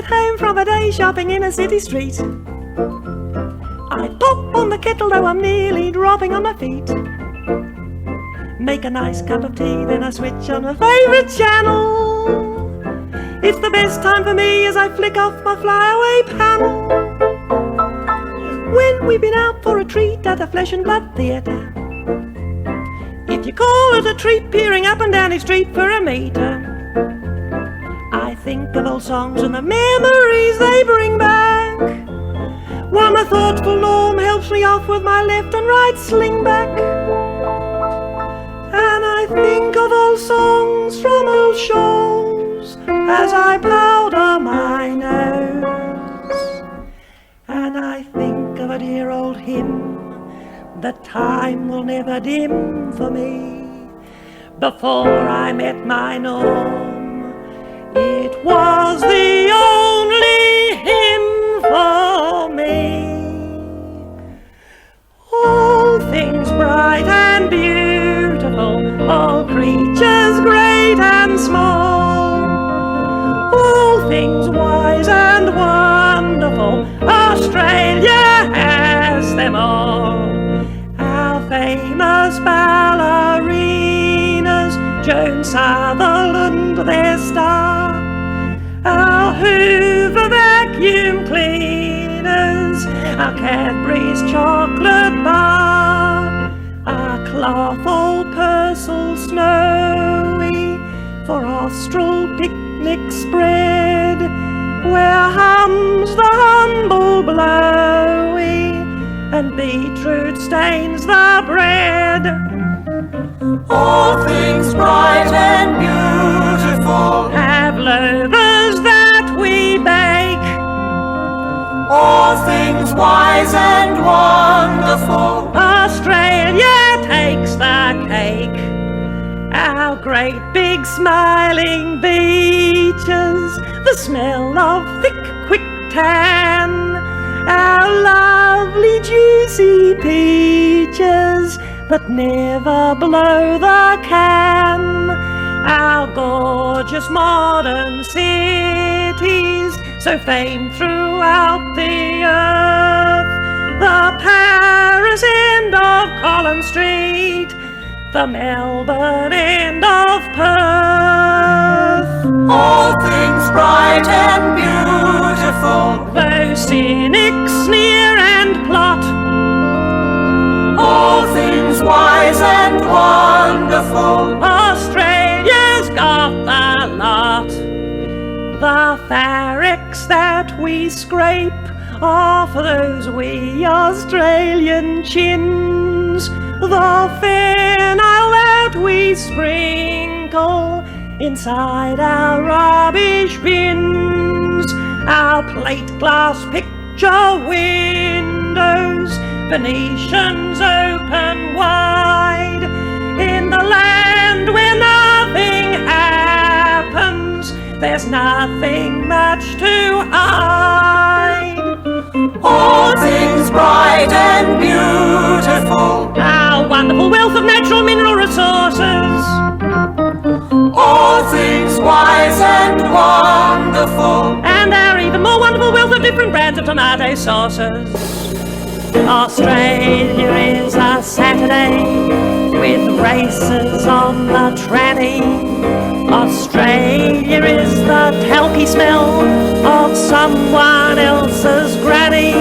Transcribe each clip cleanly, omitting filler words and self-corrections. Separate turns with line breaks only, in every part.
get home from a day shopping in a city street, I pop on the kettle though I'm nearly dropping on my feet. Make a nice cup of tea, then I switch on my favourite channel. It's the best time for me as I flick off my flyaway panel. When we've been out for a treat at the Flesh and Blood Theatre, if you call it a treat, peering up and down the street for a metre, I think of old songs and the memories they bring back, while my thoughtful Norm helps me off with my left and right sling back. And I think of old songs from old shows as I powder my nose. And I think of a dear old hymn that time will never dim for me. Before I met my Norm, it was the only hymn for me. All things bright and beautiful, all creatures great and small, all things wise and wonderful, Australia has them all. Our famous ballerinas, Joan Sutherland their star, our Hoover vacuum cleaners, our Cadbury's chocolate bar, our Clothall Purcell Snowy, for Austral picnic spread, where hums the humble blowy, and beetroot stains the bread.
All things bright and beautiful
have loaves that we bake.
All things wise and wonderful,
Australia takes the cake. Our great big smiling beaches, the smell of thick quick tan, our lovely juicy peaches that never blow the can, our gorgeous modern cities so famed throughout the earth, the Paris end of Collins Street, the Melbourne end of Perth.
all things bright and beautiful,
Though cynics sneer and plot,
all things wise and wonderful,
Australia's got the lot. The farricks that we scrape off those wee Australian chins, the fennel that we sprinkle inside our rubbish bins, our plate glass picture windows, Venetians open wide, in the land where nothing happens, there's nothing much to hide.
all things bright and beautiful,
Our wonderful wealth of natural mineral resources,
all things wise and wonderful,
and our even more wonderful wealth of different brands of tomato sauces. Australia is a Saturday with races on the tranny. Australia is the talky smell of someone else's granny.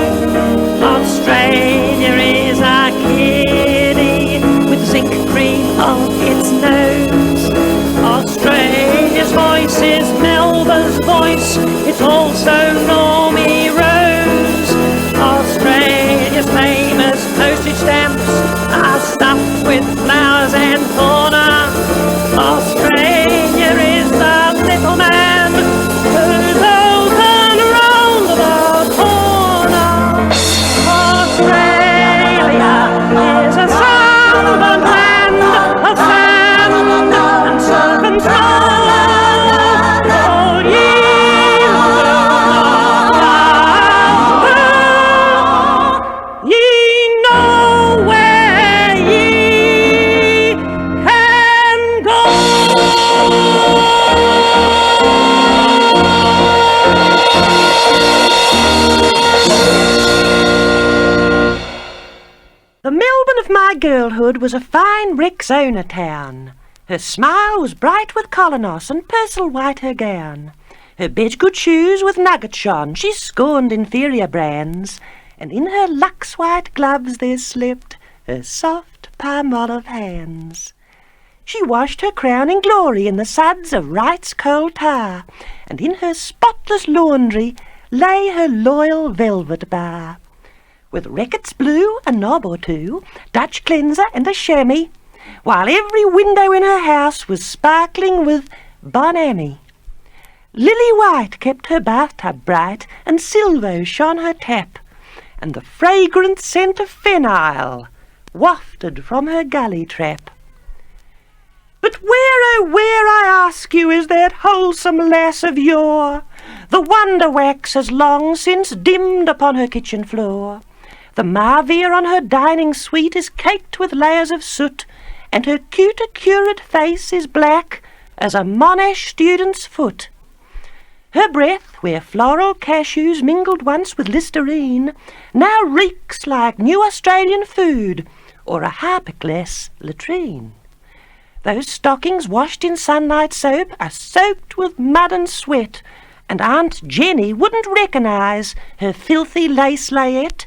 Australia is a kiddie with zinc cream on its nose. Australia's voice is Melba's voice, it's also Normie Rose. Australia's famous postage stamps are stuffed with flowers and fauna. Australia is the little man who's open round the corner. Australia is a southern land of sand and serpentine. All year long, girlhood was a fine Rexona town. Her smile was bright with colonos and pearl white her gown. Her bedgood shoes with nugget shone, she scorned inferior brands, and in her lux white gloves there slipped her soft palm olive hands. She washed her crown in glory in the suds of Wright's coal tar, and in her spotless laundry lay her loyal velvet bar. With Reckitt's blue, a knob or two, Dutch cleanser and a chamois, while every window in her house was sparkling with Bon-Ami. Lily white kept her bathtub bright, and Silvo shone her tap, and the fragrant scent of fennel wafted from her gully trap. But where, oh where, I ask you, is that wholesome lass of yore? The wonder wax has long since dimmed upon her kitchen floor. The marvier on her dining suite is caked with layers of soot, and her cute accurate face is black as a Monash student's foot. Her breath, where floral cashews mingled once with listerine, now reeks like new Australian food or a harpaglass latrine. Those stockings washed in sunlight soap are soaked with mud and sweat, and Aunt Jenny wouldn't recognise her filthy lace layette.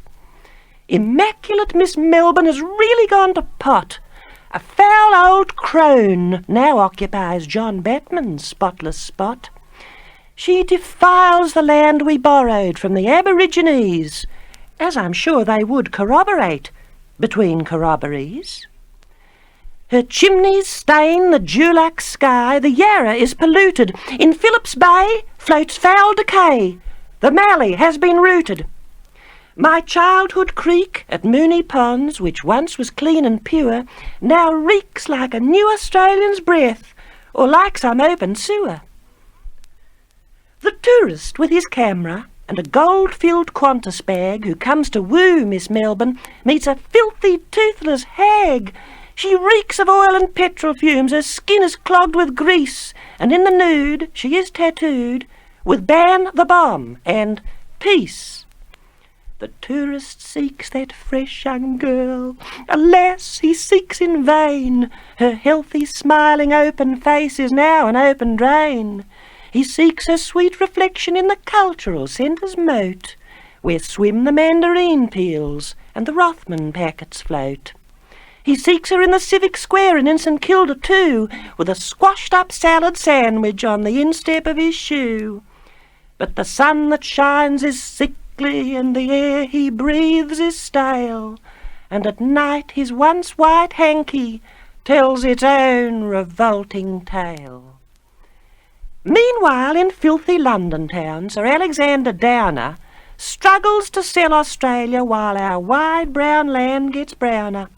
Immaculate Miss Melbourne has really gone to pot. A foul old crone now occupies John Batman's spotless spot. She defiles the land we borrowed from the Aborigines, as I'm sure they would corroborate between corroborees. Her chimneys stain the Dulac sky, the Yarra is polluted, in Phillips Bay floats foul decay, the Mallee has been rooted. My childhood creek at Moonee Ponds, which once was clean and pure, now reeks like a new Australian's breath, or like some open sewer. The tourist with his camera and a gold-filled Qantas bag who comes to woo Miss Melbourne meets a filthy, toothless hag. She reeks of oil and petrol fumes, her skin is clogged with grease, and in the nude she is tattooed with "Ban the Bomb" and "Peace." The tourist seeks that fresh young girl. Alas, he seeks in vain. Her healthy, smiling, open face is now an open drain. He seeks her sweet reflection in the cultural centre's moat, where swim the mandarine peels and the Rothman packets float. He seeks her in the civic square and in St Kilda too, with a squashed-up salad sandwich on the instep of his shoe. But the sun that shines is sickly, and the air he breathes is stale, and at night his once white hanky tells its own revolting tale. Meanwhile, in filthy London town, Sir Alexander Downer struggles to sell Australia while our wide brown land gets browner.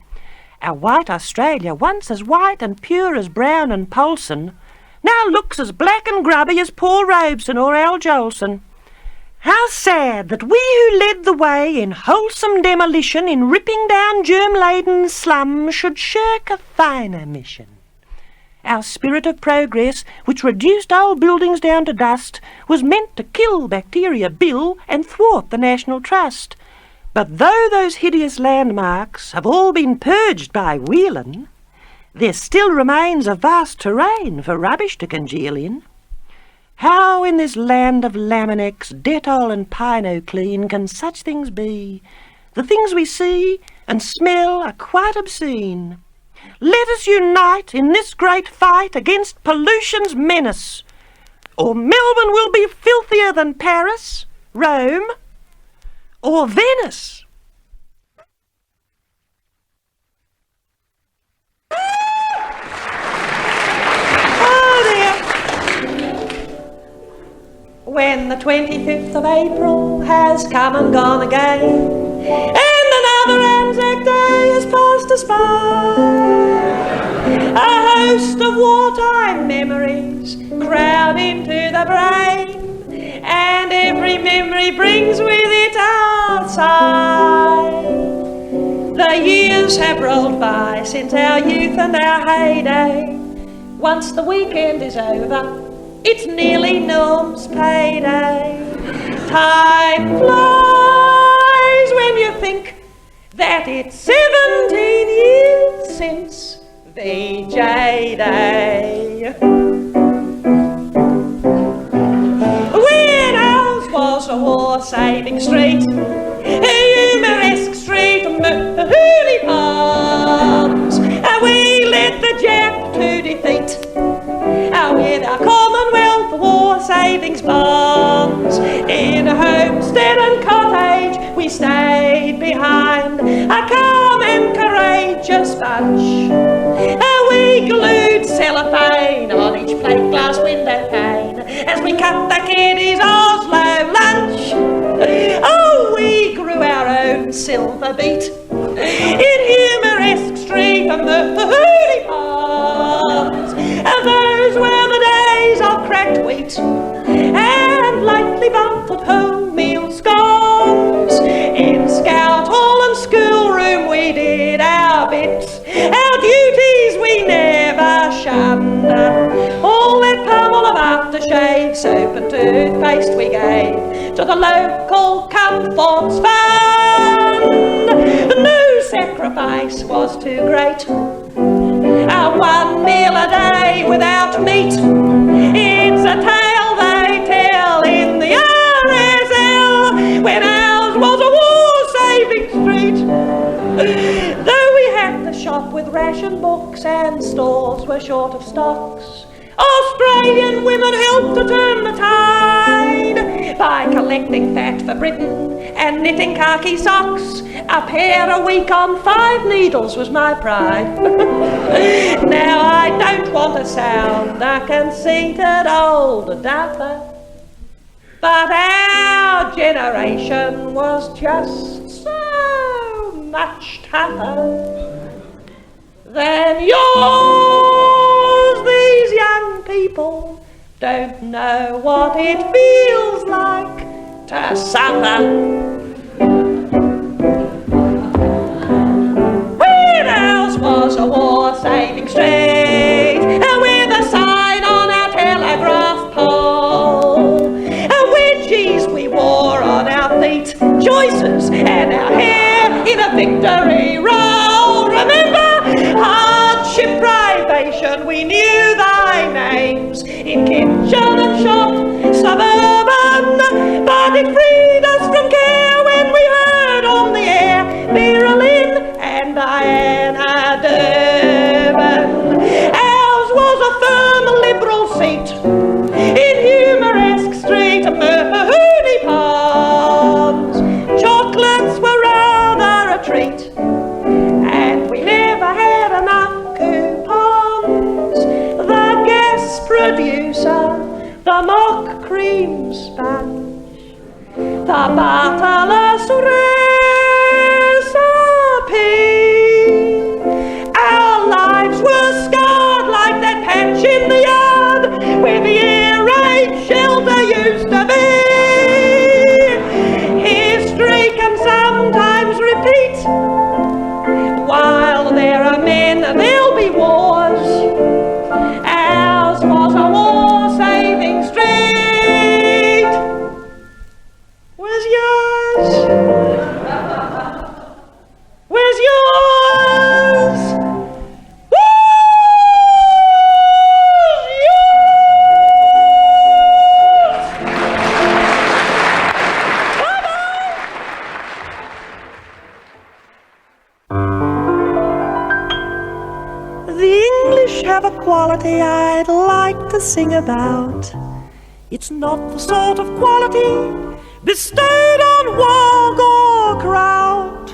Our white Australia, once as white and pure as Brown and Polson, now looks as black and grubby as Paul Robeson or Al Jolson. How sad that we who led the way in wholesome demolition, in ripping down germ-laden slums, should shirk a finer mission. Our spirit of progress, which reduced old buildings down to dust, was meant to kill Bacteria Bill and thwart the National Trust. But though those hideous landmarks have all been purged by Whelan, there still remains a vast terrain for rubbish to congeal in. How in this land of Laminex, Dettol and Pino Clean can such things be? The things we see and smell are quite obscene. Let us unite in this great fight against pollution's menace, or Melbourne will be filthier than Paris, Rome, or Venice. When the 25th of April has come and gone again, and another Anzac Day has passed us by, a host of wartime memories crowd into the brain, and every memory brings with it a sigh. The years have rolled by since our youth and our heyday. Once the weekend is over, it's nearly Norm's payday. Time flies when you think that it's 17 years since VJ Day. When ours was a war-saving street, a humoresque street of holy palms, and we led the Jap to defeat. With our Commonwealth war savings bonds, in a homestead and cottage we stayed behind, a calm and courageous bunch. We glued cellophane on each plate glass window pane as we cut the kiddies' Oslo lunch. Oh, we grew our own silver beat in humoresque street and the holy palms, and those were the days of cracked wheat and lightly buttered wholemeal scones. In scout hall and schoolroom we did our bits, our duties we never shunned. All that pummel of aftershave, soap and toothpaste we gave to the local comforts fund. No sacrifice was too great. One meal a day without meat, it's a tale they tell in the RSL, when ours was a war-saving street. Though we had to shop with ration books and stores were short of stocks, Australian women helped to turn the tide by collecting fat for Britain and knitting khaki socks. A pair a week on 5 needles was my pride. Now I don't want to sound a conceited old duffer, but our generation was just so much tougher than yours. These young people don't know what it feels like to suffer. When ours was a war-saving street, and with a sign on our telegraph pole, and wedgies we wore on our feet, choices and our hair in a victory roll. Remember hardship, privation, we knew thy names in kitchen and shop, suburban, but it freed us from care when we heard on the air Berlin and Diana Durban. Ours was a firm liberal seat in humoresque street of Mahoney Palms. Chocolates were rather a treat, and we never had enough coupons. The gas producer, the mock cream sponge, the butterless recipe. Our lives were scarred like that patch in the yard where the air raid shelter used to be. History can sometimes repeat. While there are men, there'll be wars. Ours was a war-saving street. Where's yours? Where's yours? Where's yours? Bye-bye. The English have a quality I'd like to sing about. It's not the sort of quality bestowed on wog or kraut.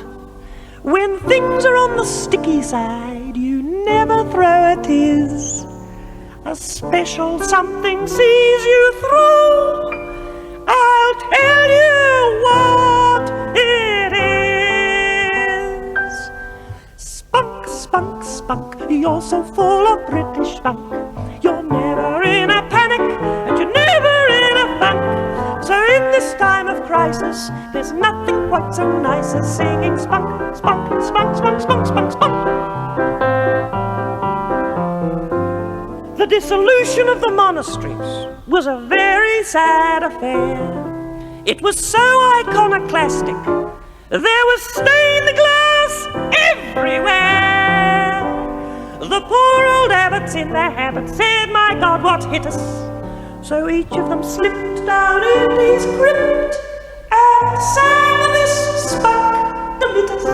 When things are on the sticky side, you never throw a tiz. A special something sees you through. I'll tell you what it is. Spunk, spunk, spunk, you're so full of British spunk. You're never in a panic, and you're never in a funk. So in this time of crisis, there's nothing quite so nice as singing spunk, spunk, spunk, spunk, spunk, spunk, spunk. The dissolution of the monasteries was a very sad affair. It was so iconoclastic. There was stained glass everywhere. The poor old abbots in their habits said, my God, what hit us? So each of them slipped down in his crypt and sang this spunk debitus.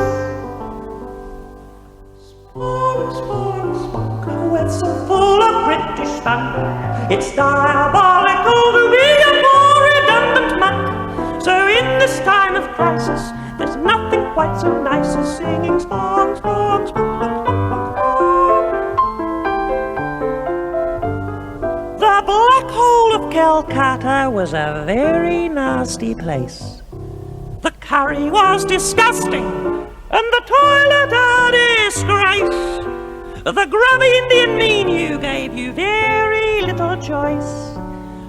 Spore, spore, spunk, we're so full of British spunk. It's diabolical to be a more redundant monk. So in this time of crisis, there's nothing quite so nice as singing spunk, spunk, spunk, spunk, spunk. The Black Hole of Calcutta was a very nasty place. The curry was disgusting, and the toilet a disgrace. The grubby Indian menu gave you very little choice.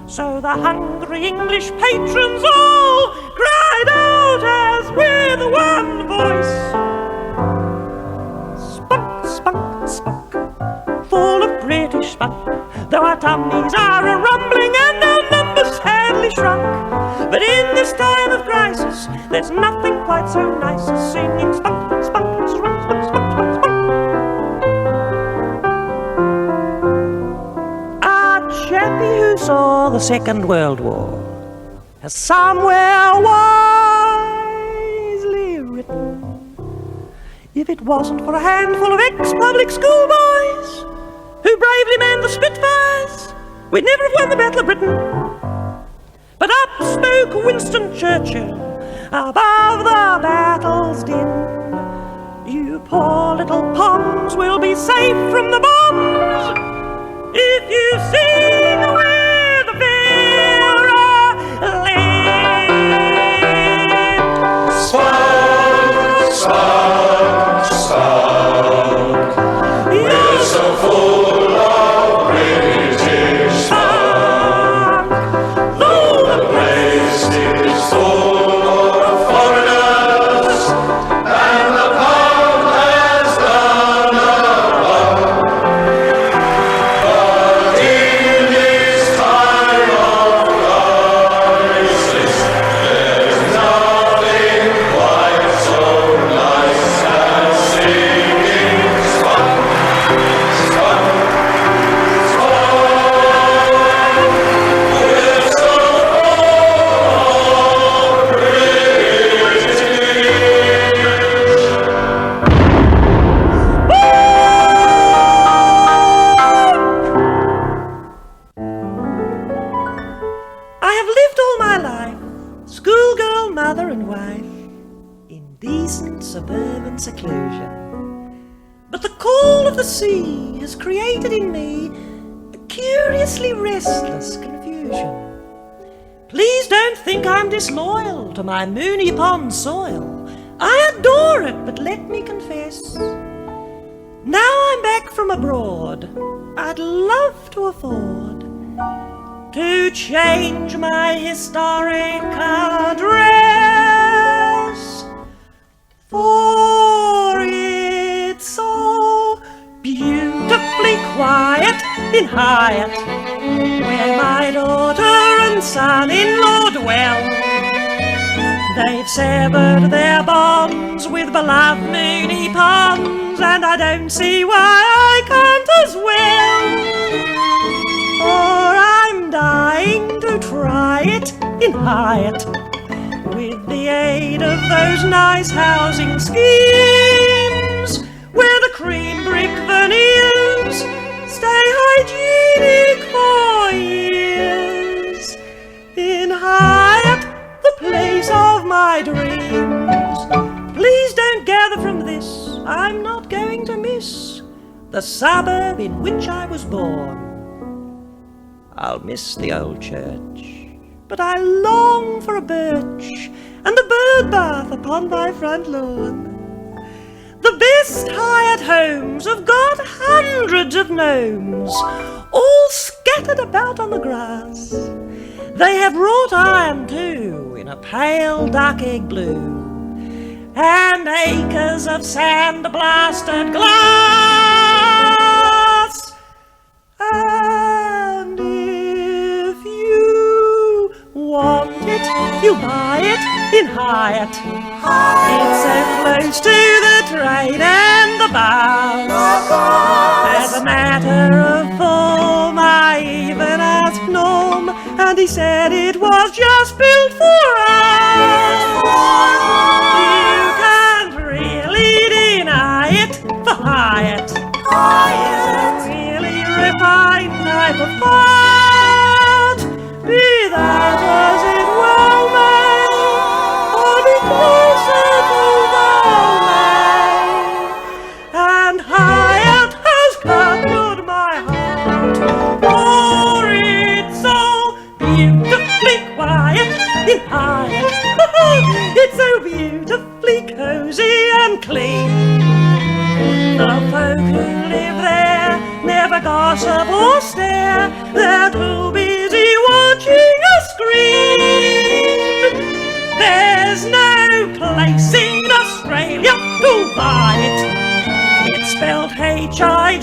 So the hungry English patrons all cried out as with one voice. Spunk, spunk, spunk, full of British spunk. Though our tummies are a-rumbling and our numbers sadly shrunk. But in this time of crisis, there's nothing quite so nice as singing spunk, spunk, spunk, spunk, spunk, spunk, spunk. A chappie who saw the Second World War has somewhere wisely written, if it wasn't for a handful of ex-public school boys who bravely manned the Spitfires, we'd never have won the Battle of Britain. But up spoke Winston Churchill above the battle's din. You poor little Poms will be safe from the bombs if you sing with Vera Lynn.
Spunk, spunk, spunk. We're so full of British spunk. Though the place is full of foreigners, and the pound has done a run. But in this time of crisis, there's nothing quite so nice as singing spunk, spunk, spunk. We're so full of British.
I have lived all my life, schoolgirl, mother and wife, in decent suburban seclusion. But the call of the sea has created in me a curiously restless confusion. Please don't think I'm disloyal to my Mooney Pond soil. I adore it, but let me confess, now I'm back from abroad, I'd love to afford to change my historic address, for it's so beautifully quiet in Hyatt, where my daughter and son-in-law dwell. They've severed their bonds with beloved Mooney Ponds, and I don't see why I can't as well. Or I'm dying to try it in Hyatt, with the aid of those nice housing schemes, where the cream brick veneers stay hygienic for years. In Hyatt, the place of my dreams. Please don't gather from this I'm not going to miss the suburb in which I was born. I'll miss the old church, but I long for a birch and a bird bath upon my front lawn. The best Hyatt homes have got hundreds of gnomes, all scattered about on the grass. They have wrought iron too, in a pale dark egg blue, and acres of sand-blasted glass. And if you want it, you buy it in Hyatt. It's so close to the train and the bus. As a matter of form, I even asked Norm, and he said it was just built for us. You can't really deny it for Hyatt. It's a really refined type of thought. Be that as it well may, or be closer to the may. And Hyatt has captured my heart, for it's so beautifully quiet in Hyatt. It's so beautifully cozy and clean. The folk who live there never gossip or stare. They're too busy watching a screen. There's no place in Australia to buy it. It's spelled Highet.